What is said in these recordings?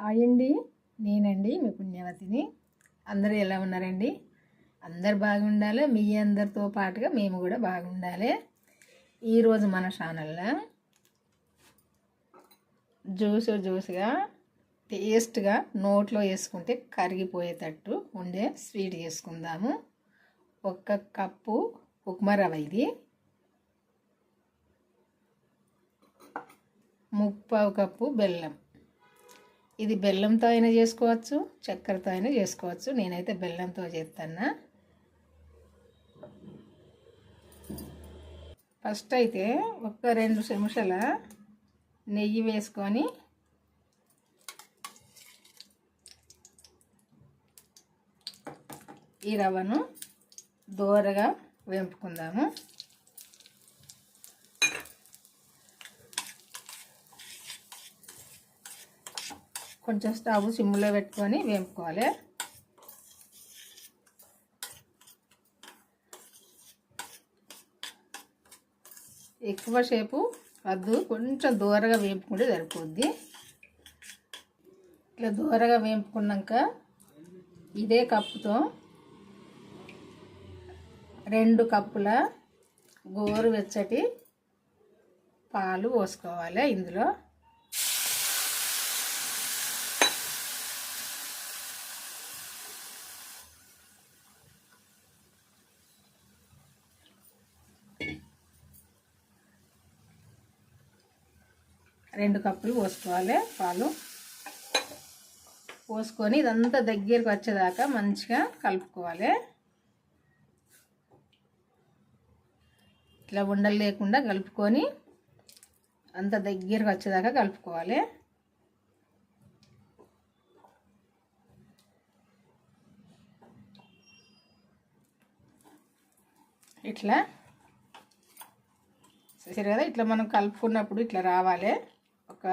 Hi అండి, నేనండి మీ పుణ్యవతిని. అందరూ ఎలా ఉన్నారండి? అందరు బాగుండాలి, మీ అందరితో పాటుగా మేము కూడా బాగుండాలి. ఈరోజు మన ఛానల్లో జ్యూస్గా టేస్ట్గా నోట్లో వేసుకుంటే కరిగిపోయేటట్టు ఉండే స్వీట్ చేసుకుందాము. 1 కప్పు ఉప్మా రవ్వ, ఇది 1/4 కప్పు బెల్లం. ఇది బెల్లంతో అయినా చేసుకోవచ్చు, చక్కెరతో అయినా చేసుకోవచ్చు. నేనైతే బెల్లంతో చేస్తాను. ఫస్ట్ అయితే 1-2 చెంచాల నెయ్యి వేసుకొని ఈ రవ్వను దోరగా వేపుకుందాము. కొంచెం స్టవ్ సిమ్లో పెట్టుకొని వేపుకోవాలి. ఎక్కువసేపు వద్దు, కొంచెం దూరగా వేపుకుంటే సరిపోద్ది. ఇట్లా దూరగా వేపుకున్నాక ఇదే కప్పుతో 2 కప్పుల గోరువెచ్చటి పాలు పోసుకోవాలి. ఇందులో రెండు కప్పులు పోసుకోవాలి. పాలు పోసుకొని ఇదంతా దగ్గరికి వచ్చేదాకా మంచిగా కలుపుకోవాలి. ఇట్లా ఉండలు లేకుండా కలుపుకొని అంత దగ్గరికి వచ్చేదాకా కలుపుకోవాలి. ఇట్లా సరే కదా, ఇట్లా మనం కలుపుకున్నప్పుడు ఇట్లా రావాలి, ఒక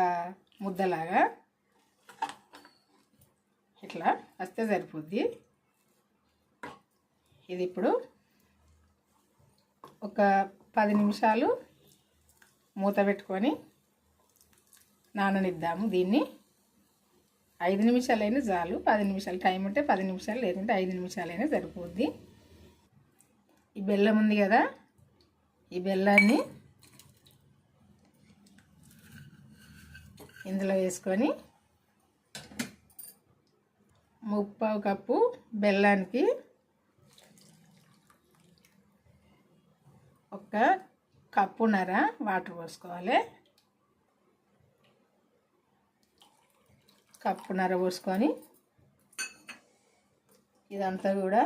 ముద్దలాగా ఇట్లా వస్తే సరిపోద్ది. ఇది ఇప్పుడు ఒక 10 నిమిషాలు మూత పెట్టుకొని నాననిద్దాము. దీన్ని 5 నిమిషాలైనా చాలు. 10 నిమిషాలు టైం ఉంటే 10 నిమిషాలు, లేకుంటే 5 నిమిషాలైనా సరిపోద్ది. ఈ బెల్లం ఉంది కదా, ఈ బెల్లాన్ని ఇందులో వేసుకొని 1/4 కప్పు బెల్లానికి 1 కప్పున్నర వాటర్ పోసుకోవాలి. కప్పున్నర పోసుకొని ఇదంతా కూడా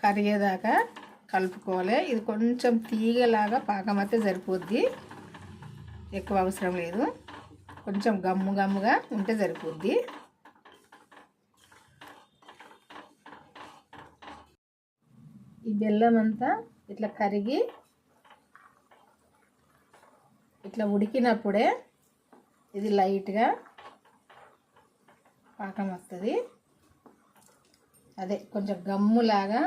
కరిగేదాకా కలుపుకోవాలి. ఇది కొంచెం తీగలాగా పాకం అయితే సరిపోద్ది, ఎక్కువ అవసరం లేదు. కొంచెం గమ్ముగా ఉంటే సరిపోద్ది. ఈ బెల్లం అంతా ఇట్లా కరిగి ఇట్లా ఉడికినప్పుడే ఇది లైట్గా పాకం వస్తుంది. అదే కొంచెం గమ్ములాగా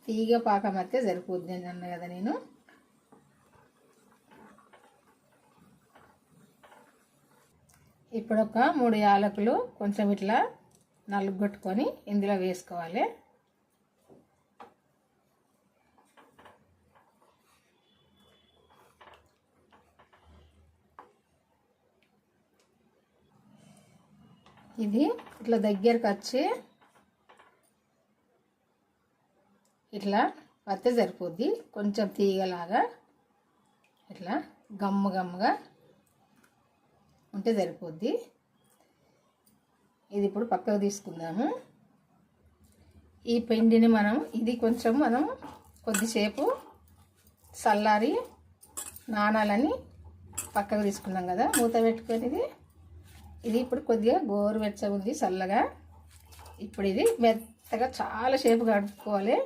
తీగ పాకం వస్తే సరిపోద్ది అని అన్నా కదా నేను. ఇప్పుడు ఒక 3 యాలకులు కొంచెం ఇట్లా నలుగొట్టుకొని ఇందులో వేసుకోవాలి. ఇది ఇట్లా దగ్గరకు వచ్చి ఇట్లా వస్తే సరిపోద్ది. కొంచెం తీగలాగా ఇట్లా గమ్ముగా ఉంటే సరిపోద్ది. ఇది ఇప్పుడు పక్కకు తీసుకుందాము. ఈ పిండిని ఇది కొంచెం మనం కొద్దిసేపు చల్లారి నానాలని పక్కకు తీసుకున్నాం కదా, మూత పెట్టుకొని ఇది ఇప్పుడు కొద్దిగా గోరువెచ్చగా ఉంది, చల్లగా. ఇప్పుడు ఇది మెత్తగా చాలాసేపు కలుపుకోవాలి.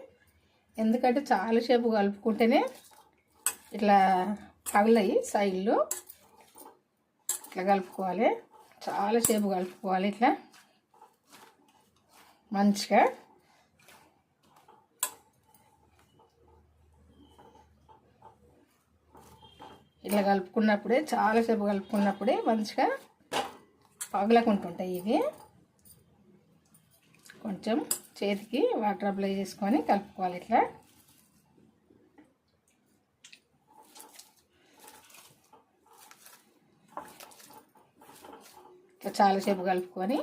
ఎందుకంటే చాలాసేపు కలుపుకుంటేనే ఇట్లా పగలయి సైడ్లో. ఇట్లా కలుపుకోవాలి, చాలాసేపు కలుపుకోవాలి. ఇట్లా మంచిగా ఇట్లా కలుపుకున్నప్పుడే, చాలాసేపు కలుపుకున్నప్పుడే మంచిగా పగలకుంటుంటాయి ఇవి. కొంచెం చేతికి వాటర్ అప్లై చేసుకొని కలుపుకోవాలి. ఇట్లా ఇట్లా చాలాసేపు కలుపుకొని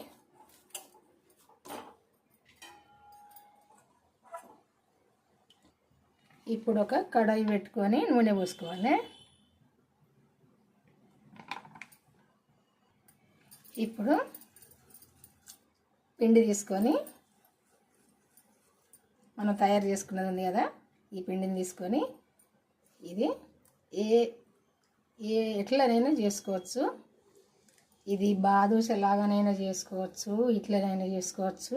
ఇప్పుడు ఒక కడాయి పెట్టుకొని నూనె పోసుకోవాలి. ఇప్పుడు పిండి తీసుకొని మనం తయారు చేసుకున్నది ఉంది కదా, ఈ పిండిని తీసుకొని ఇది ఎట్లనైనా చేసుకోవచ్చు. ఇది బాదుష లాగానైనా చేసుకోవచ్చు, ఇట్లనైనా చేసుకోవచ్చు.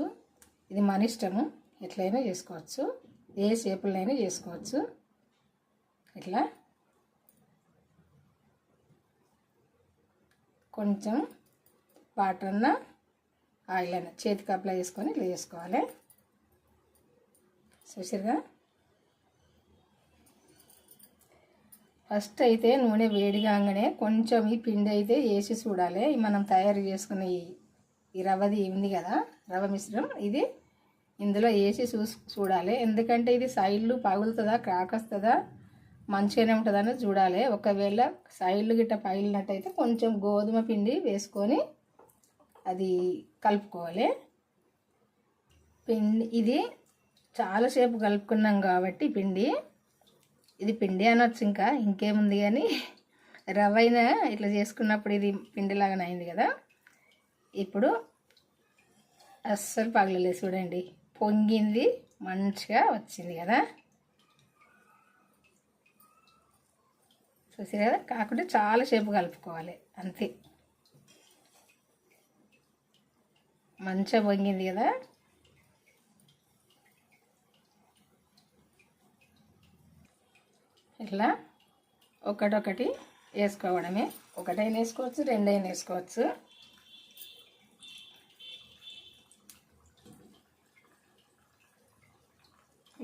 ఇది మన ఇష్టము, ఎట్లయినా చేసుకోవచ్చు, ఏ షేపులైనా చేసుకోవచ్చు. ఇట్లా కొంచెం వాటర్ అన్న ఆయిల్ అయినా చేతికి అప్లై చేసుకొని ఇట్లా చేసుకోవాలి. చూసిరుగా. ఫస్ట్ అయితే నూనె వేడి కాగానే కొంచెం ఈ పిండి అయితే వేసి చూడాలి. మనం తయారు చేసుకున్న ఈ రవ్వది ఉంది కదా, రవ్వ మిశ్రమం, ఇది ఇందులో వేసి చూడాలి. ఎందుకంటే ఇది సైడ్లు పగులుతుందా, క్రాక్ వస్తుందా, మంచిగానే ఉంటుందని చూడాలి. ఒకవేళ సైడ్లు గిట్ట పగిలినట్టయితే కొంచెం గోధుమ పిండి వేసుకొని అది కలుపుకోవాలి. పిండి ఇది చాలాసేపు కలుపుకున్నాం కాబట్టి ఇది పిండి అనొచ్చు, ఇంకేముంది. కానీ రవ్వ అయినా ఇట్లా చేసుకున్నప్పుడు ఇది పిండిలాగానే అయింది కదా. ఇప్పుడు అస్సలు పగలలేదు చూడండి, పొంగింది, మంచిగా వచ్చింది కదా. చూసారు కదా. కాకుంటే చాలాసేపు కలుపుకోవాలి అంతే. మంచిగా పొంగింది కదా. ఇట్లా ఒకటొకటి వేసుకోవడమే. ఒకటైనా వేసుకోవచ్చు, రెండైనా వేసుకోవచ్చు.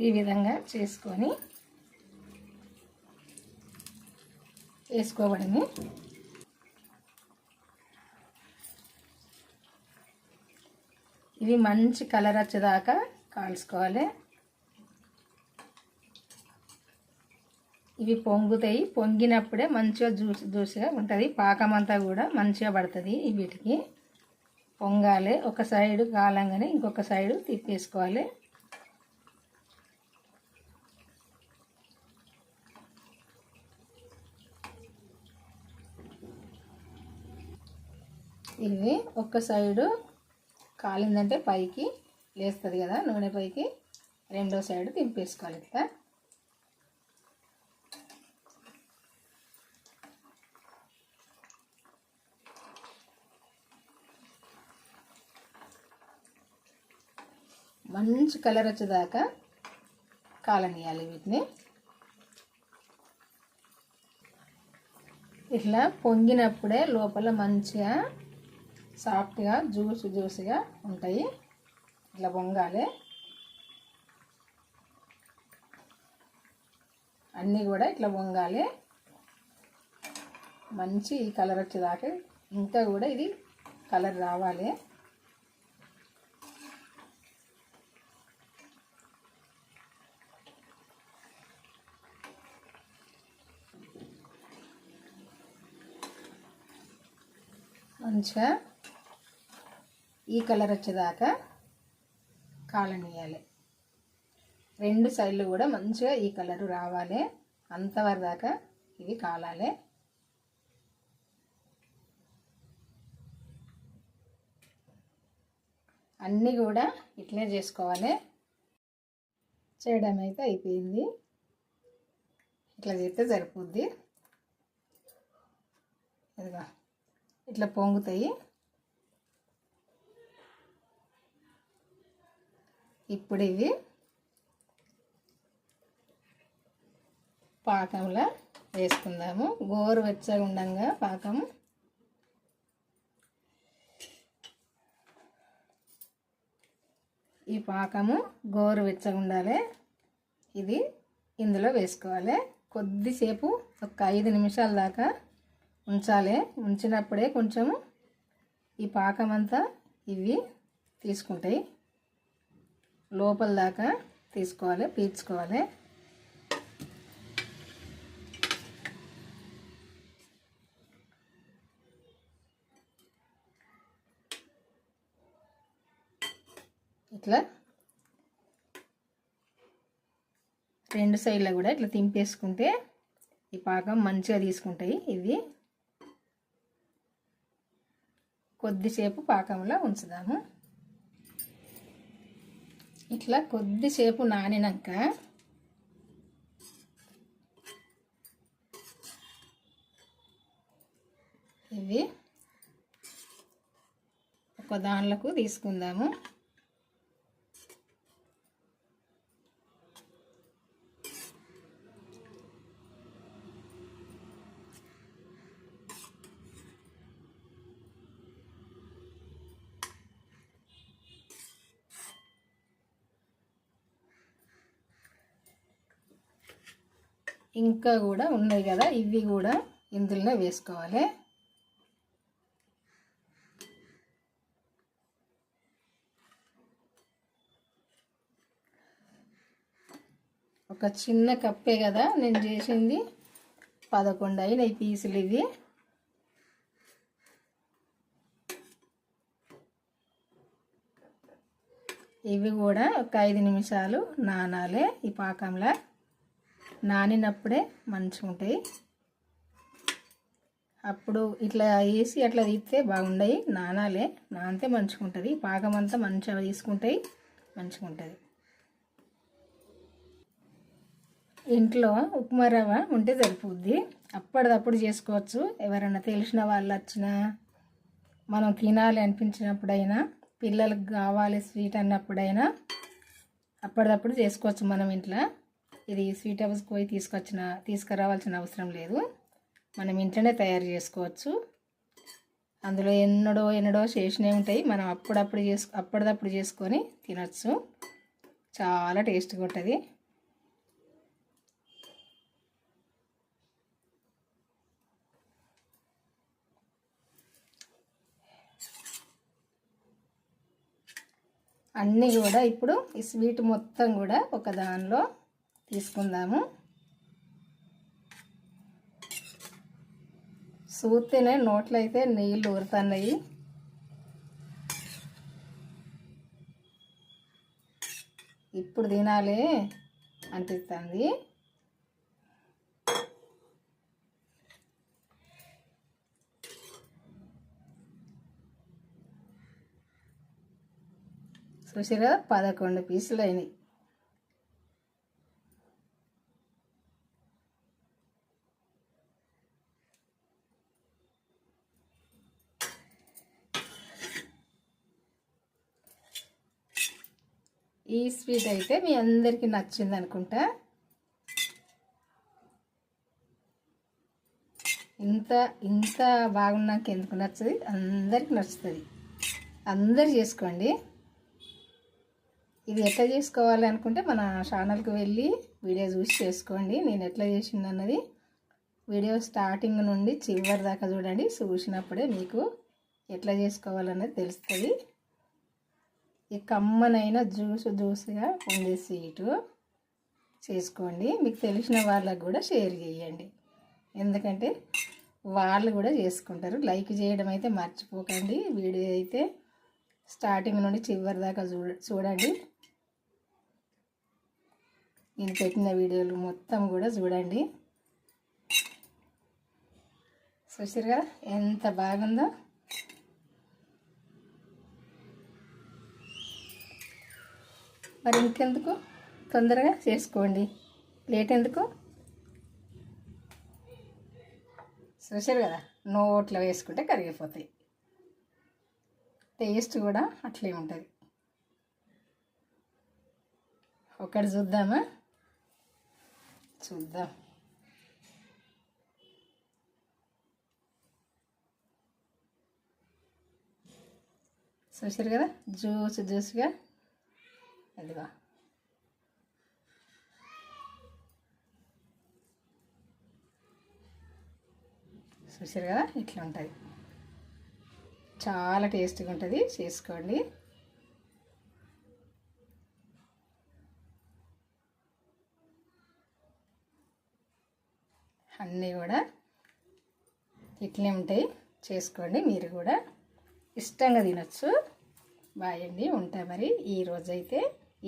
ఈ విధంగా చేసుకొని వేసుకోవడమే. ఇవి మంచి కలర్ వచ్చేదాకా కాల్చుకోవాలి. ఇవి పొంగుతాయి. పొంగినప్పుడే మంచిగా జ్యూస్గా ఉంటుంది. పాకం అంతా కూడా మంచిగా పడుతుంది. వీటికి పొంగాలి. ఒక సైడు కాలంగానే ఇంకొక సైడు తిప్పేసుకోవాలి. ఇవి ఒక్క సైడు కాలిందంటే పైకి లేస్తుంది కదా నూనె పైకి, రెండో సైడు తిప్పేసుకోవాలి. ఇట్లా మంచి కలర్ వచ్చేదాకా కాలనియాలి వీటిని. ఇట్లా పొంగినప్పుడే లోపల మంచిగా సాఫ్ట్గా జ్యూస్గా ఉంటాయి. ఇట్లా పొంగాలి. అన్నీ కూడా ఇట్లా పొంగాలి. మంచి ఈ కలర్ వచ్చేదాకా ఇంకా కూడా ఇది కలర్ రావాలి. మంచిగా ఈ కలర్ వచ్చేదాకా కాలనియాలి. రెండు సైడ్లు కూడా మంచిగా ఈ కలరు రావాలి. అంతవరకు దాకా ఇవి కాలాలి. అన్నీ కూడా ఇట్లనే చేసుకోవాలి. చేయడం అయితే అయిపోయింది. ఇట్లా చేస్తే సరిపోద్ది. ఇదిగా ఇట్లా పొంగుతాయి. ఇప్పుడు ఇవి పాకంలో వేసుకుందాము. గోరువెచ్చగా ఉండంగా పాకం. ఈ పాకము గోరువెచ్చగా ఉండాలి. ఇది ఇందులో వేసుకోవాలి. కొద్దిసేపు ఒక 5 నిమిషాల దాకా ఉంచాలి. ఉంచినప్పుడే కొంచెము ఈ పాకం అంతా ఇవి తీసుకుంటాయి, లోపల దాకా తీసుకోవాలి, పీల్చుకోవాలి. ఇట్లా రెండు సైడ్లో కూడా ఇట్లా తింపేసుకుంటే ఈ పాకం మంచిగా తీసుకుంటాయి. ఇవి కొద్దిసేపు పాకంలో ఉంచుదాము. ఇట్లా కొద్దిసేపు నానినాక ఇవి ఒక దానిలోకి తీసుకుందాము. ఇంకా కూడా ఉన్నాయి కదా, ఇవి కూడా ఇందులోనే వేసుకోవాలి. ఒక చిన్న కప్పే కదా నేను చేసింది, 11 అయినాయి పీసులు. ఇవి కూడా ఒక 5 నిమిషాలు నానాలి. ఈ పాకంలో నానినప్పుడే మంచిగా ఉంటాయి. అప్పుడు ఇట్లా వేసి అట్లా తీస్తే బాగుండయి, నానాలే, నానితే మంచిగా ఉంటుంది. పాకం అంతా మంచిగా తీసుకుంటాయి, మంచిగా ఉంటుంది. ఇంట్లో ఉప్మా రవ్వ ఉంటే సరిపోద్ది, అప్పటిదప్పుడు చేసుకోవచ్చు. ఎవరైనా తెలిసిన వాళ్ళు వచ్చినా, మనం తినాలి అనిపించినప్పుడైనా, పిల్లలకు కావాలి స్వీట్ అన్నప్పుడైనా అప్పటిదప్పుడు చేసుకోవచ్చు మనం ఇంట్లో. ఇది స్వీట్ హౌస్ పోయి తీసుకురావాల్సిన అవసరం లేదు, మనం ఇంట్లోనే తయారు చేసుకోవచ్చు. అందులో ఎన్నడో చేసినవి ఉంటాయి, మనం అప్పటిదప్పుడు చేసుకొని తినచ్చు. చాలా టేస్ట్గా ఉంటుంది. అన్నీ కూడా ఇప్పుడు ఈ స్వీట్ మొత్తం కూడా ఒక దానిలో తీసుకుందాము. చూస్తేనే నోట్లో అయితే నీళ్ళు ఊరుతున్నాయి. ఇప్పుడు తినాలి అనిపిస్తుంది. చూసారా, 11 పీసులు అయినాయి. ఈ స్వీట్ అయితే మీ అందరికీ నచ్చింది అనుకుంటా. ఇంత బాగున్నాక ఎందుకు నచ్చదు, అందరికి నచ్చుతుంది. అందరు చేసుకోండి. ఇది ఎట్లా చేసుకోవాలి అనుకుంటే మన ఛానల్కి వెళ్ళి వీడియో చూసి చేసుకోండి. నేను ఎట్లా చేసింది అన్నది వీడియో స్టార్టింగ్ నుండి చివరి దాకా చూడండి. చూసినప్పుడే మీకు ఎట్లా చేసుకోవాలన్నది తెలుస్తుంది. ఈ కమ్మనైన జ్యూస్గా ఉండే స్వీటు చేసుకోండి. మీకు తెలిసిన వాళ్ళకు కూడా షేర్ చేయండి, ఎందుకంటే వాళ్ళు కూడా చేసుకుంటారు. లైక్ చేయడం అయితే మర్చిపోకండి. వీడియో అయితే స్టార్టింగ్ నుండి చివరి దాకా చూడండి. నేను పెట్టిన వీడియోలు మొత్తం కూడా చూడండి. చూసారు కదా ఎంత బాగుందో. మరి ఇంకెందుకు, తొందరగా చేసుకోండి, లేట్ ఎందుకు. చూసారు కదా, నోట్లో వేసుకుంటే కరిగిపోతాయి. టేస్ట్ కూడా అట్లే ఉంటుంది. ఒకటి చూద్దామా, చూద్దాం. చూసారు కదా, జ్యూస్గా అదిగా. చూసారు కదా ఇట్లా ఉంటుంది. చాలా టేస్టీగా ఉంటుంది, చేసుకోండి. అన్నీ కూడా ఇట్లే ఉంటాయి, చేసుకోండి. మీరు కూడా ఇష్టంగా తినచ్చు. బాయ్ అండి, ఉంటా మరి. ఈరోజైతే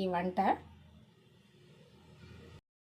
ఈ వంట